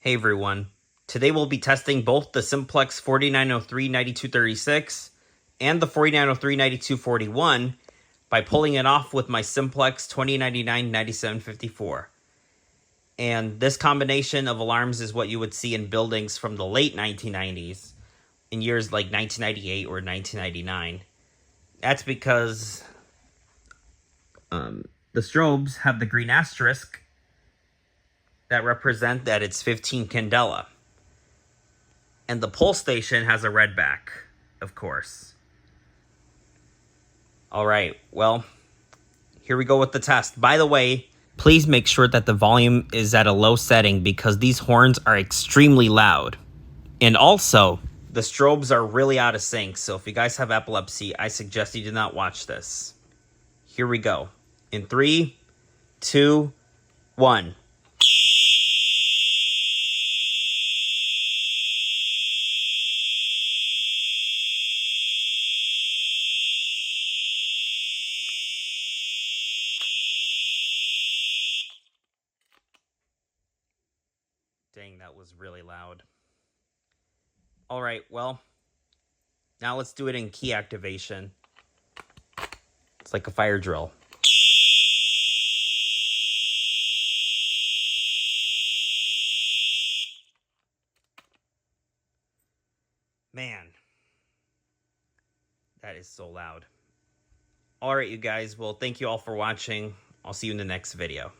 Hey everyone, today we'll be testing both the Simplex 4903-9236 and the 4903-9241 by pulling it off with my Simplex 2099-9754. And this combination of alarms is what you would see in buildings from the late 1990s, in years like 1998 or 1999. That's because the strobes have the green asterisk that represent that it's 15 candela. And the pull station has a red back, of course. Alright, well, here we go with the test. By the way, please make sure that the volume is at a low setting because these horns are extremely loud. And also, the strobes are really out of sync, so if you guys have epilepsy, I suggest you do not watch this. Here we go. In 3, 2, 1. Dang, that was really loud. Alright, well, now let's do it in key activation. It's like a fire drill. Man, that is so loud. Alright, you guys, well, thank you all for watching. I'll see you in the next video.